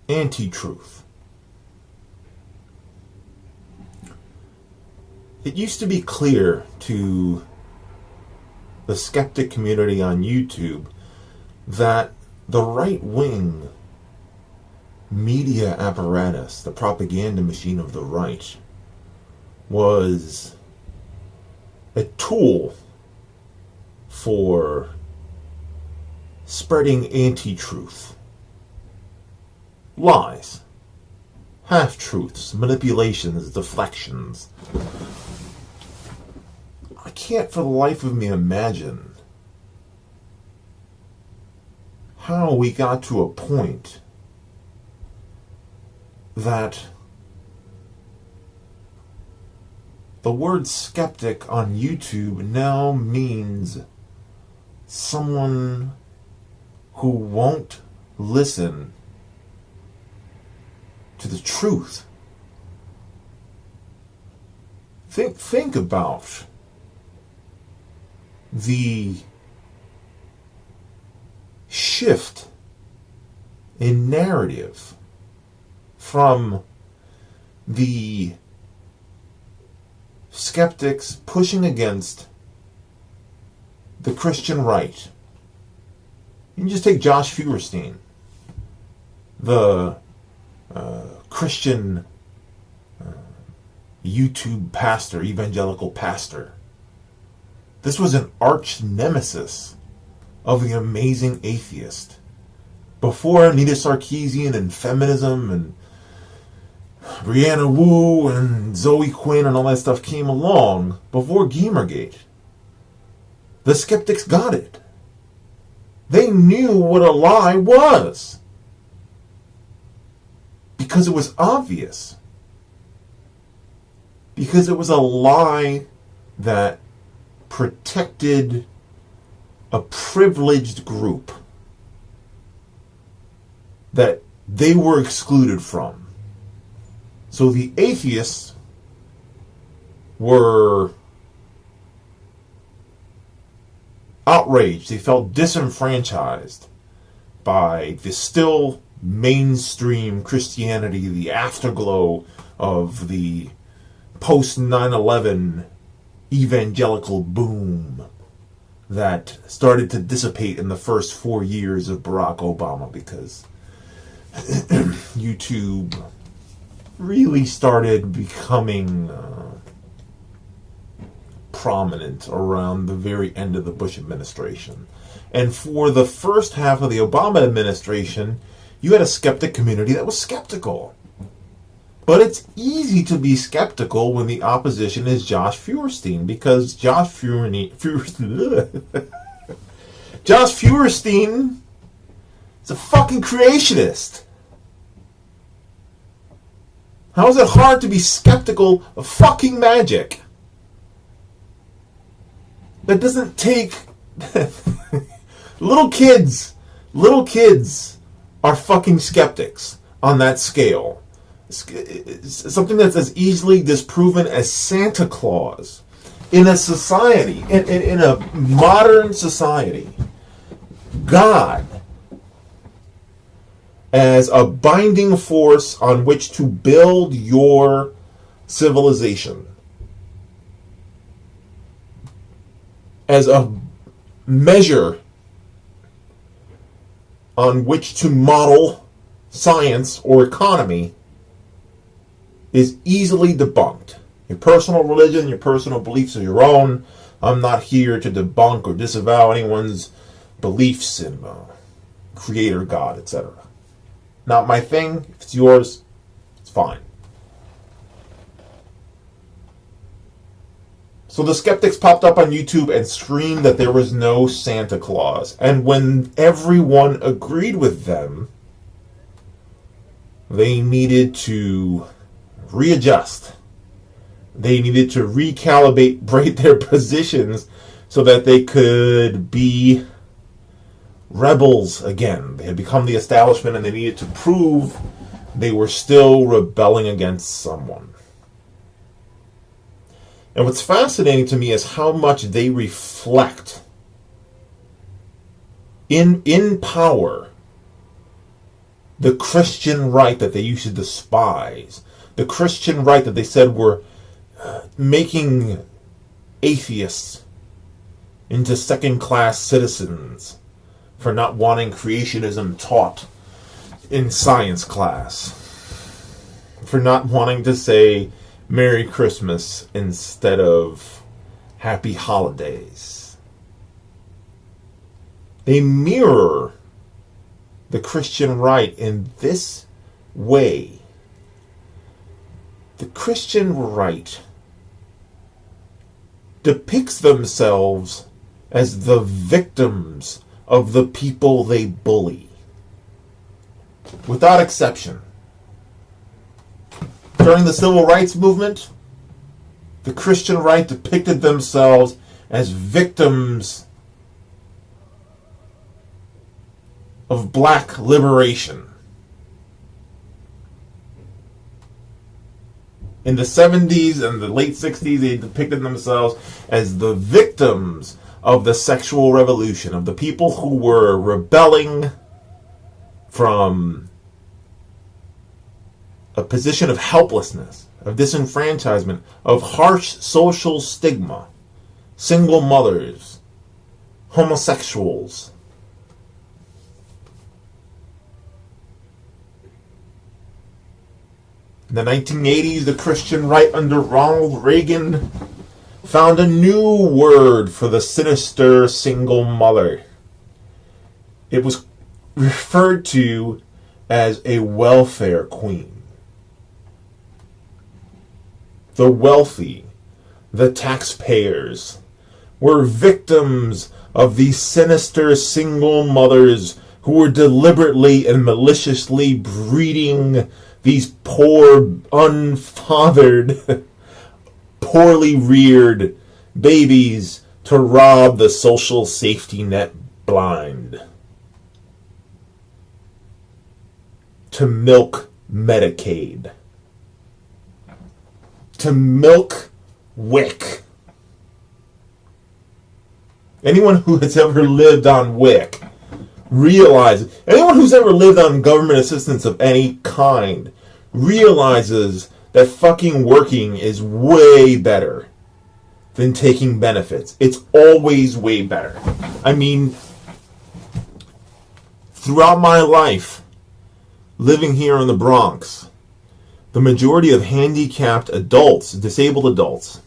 anti-truth. It used to be clear to the skeptic community on YouTube that the right-wing media apparatus, the propaganda machine of the right, was a tool for spreading anti-truth, lies, half-truths, manipulations, deflections. I can't for the life of me imagine how we got to a point that the word skeptic on YouTube now means someone who won't listen to the truth. Think about the shift in narrative from the skeptics pushing against the Christian right. You can just take Josh Feuerstein, the Christian YouTube pastor, evangelical pastor. This was an arch nemesis of the amazing atheist. Before Anita Sarkeesian and feminism and Brianna Wu and Zoe Quinn and all that stuff came along, before Gamergate, the skeptics got it. They knew what a lie was. Because it was obvious. Because it was a lie that protected a privileged group that they were excluded from. So the atheists were outraged. They felt disenfranchised by the still mainstream Christianity, the afterglow of the post 9/11 evangelical boom that started to dissipate in the first 4 years of Barack Obama, because YouTube really started becoming prominent around the very end of the Bush administration. And for the first half of the Obama administration, you had a skeptic community that was skeptical. But it's easy to be skeptical when the opposition is Josh Feuerstein, because Josh Feuerstein is a fucking creationist. How is it hard to be skeptical of fucking magic? That doesn't take... Little kids are fucking skeptics on that scale. It's something that's as easily disproven as Santa Claus. In a society, in a modern society, God as a binding force on which to build your civilization, as a measure on which to model science or economy, is easily debunked. Your personal religion, your personal beliefs are your own. I'm not here to debunk or disavow anyone's beliefs in Creator, God, etc. Not my thing. If it's yours, it's fine. So the skeptics popped up on YouTube and screamed that there was no Santa Claus. And when everyone agreed with them, they needed to readjust. They needed to recalibrate their positions so that they could be rebels again. They had become the establishment and they needed to prove they were still rebelling against someone. And what's fascinating to me is how much they reflect in power the Christian right that they used to despise, the Christian right that they said were making atheists into second-class citizens for not wanting creationism taught in science class, for not wanting to say Merry Christmas instead of Happy Holidays. They mirror the Christian right in this way. The Christian right depicts themselves as the victims of the people they bully. Without exception. During the Civil Rights Movement, the Christian right depicted themselves as victims of black liberation. In the 70s and the late 60s, they depicted themselves as the victims of the sexual revolution, of the people who were rebelling from a position of helplessness, of disenfranchisement, of harsh social stigma, single mothers, homosexuals. In the 1980s, the Christian right under Ronald Reagan found a new word for the sinister single mother. It was referred to as a welfare queen. The wealthy, the taxpayers, were victims of these sinister single mothers who were deliberately and maliciously breeding these poor, unfathered, poorly reared babies to rob the social safety net blind. To milk Medicaid. To milk WIC. Anyone who has ever lived on WIC realizes, anyone who's ever lived on government assistance of any kind realizes that fucking working is way better than taking benefits. It's always way better. I mean, throughout my life, living here in the Bronx, the majority of handicapped adults, disabled adults,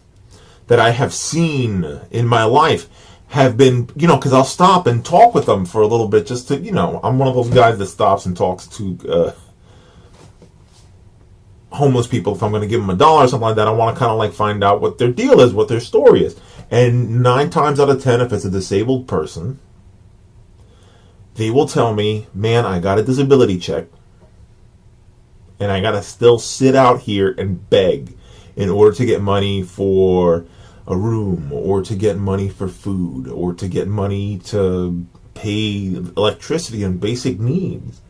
that I have seen in my life have been, because I'll stop and talk with them for a little bit just to, I'm one of those guys that stops and talks to homeless people. If I'm going to give them $1 or something like that, I want to kind of find out what their deal is, what their story is. And 9 times out of 10, if it's a disabled person, they will tell me, man, I got a disability check, and I got to still sit out here and beg in order to get money for a room, or to get money for food, or to get money to pay electricity and basic needs.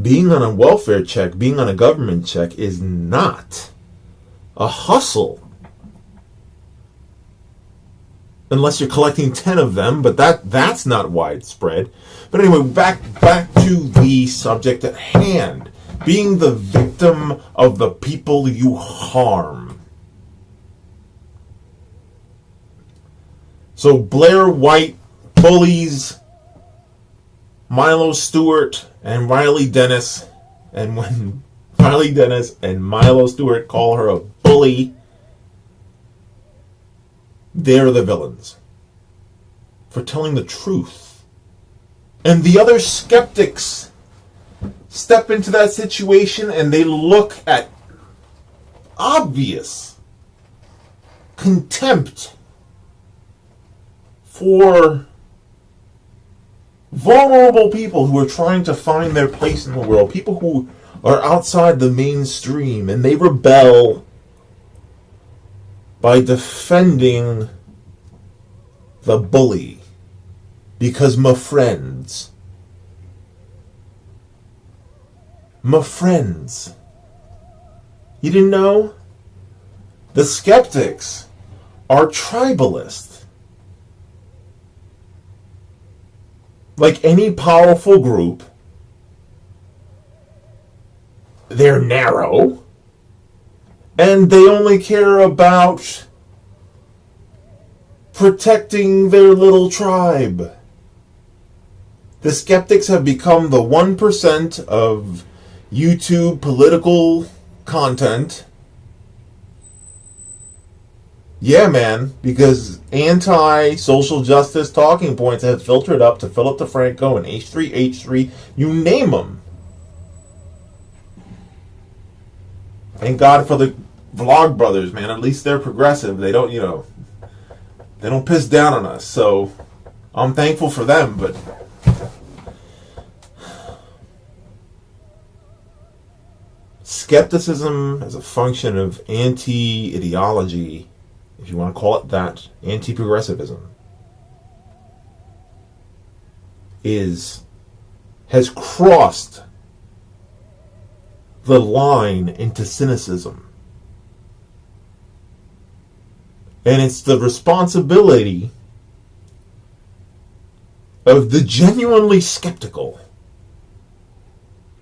Being on a welfare check, being on a government check is not a hustle. Unless you're collecting 10 of them, but that's not widespread. But anyway, back to the subject at hand. Being the victim of the people you harm. So Blair White bullies Milo Stewart and Riley Dennis, and when Riley Dennis and Milo Stewart call her a bully, they're the villains for telling the truth. And the other skeptics step into that situation and they look at obvious contempt for vulnerable people who are trying to find their place in the world, people who are outside the mainstream, and they rebel by defending the bully because my friends, you didn't know? The skeptics are tribalists. Like any powerful group, they're narrow, and they only care about protecting their little tribe. The skeptics have become the 1% of YouTube political content. Yeah, man, because anti-social justice talking points have filtered up to Philip DeFranco and H3H3, you name them. Thank God for the vlog brothers, man. At least they're progressive. They don't, they don't piss down on us. So I'm thankful for them, but skepticism as a function of anti-ideology, if you want to call it that, anti-progressivism, has crossed the line into cynicism. And it's the responsibility of the genuinely skeptical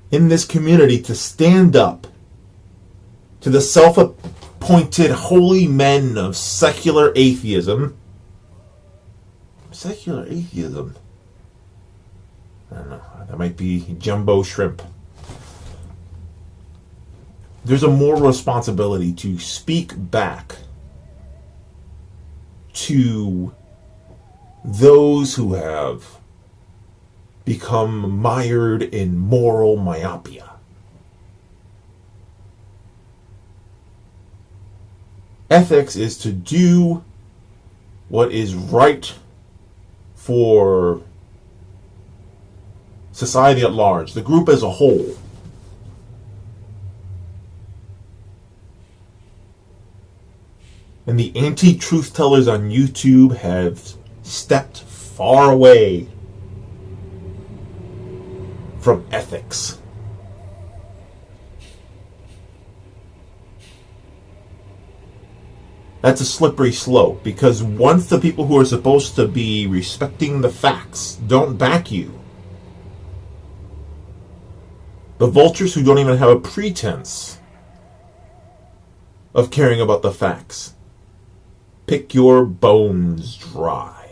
in this community to stand up to the self-appointed holy men of secular atheism. Secular atheism. I don't know. That might be jumbo shrimp. There's a moral responsibility to speak back to those who have become mired in moral myopia. Ethics is to do what is right for society at large, the group as a whole. And the anti-truth tellers on YouTube have stepped far away from ethics. That's a slippery slope, because once the people who are supposed to be respecting the facts don't back you, the vultures who don't even have a pretense of caring about the facts pick your bones dry.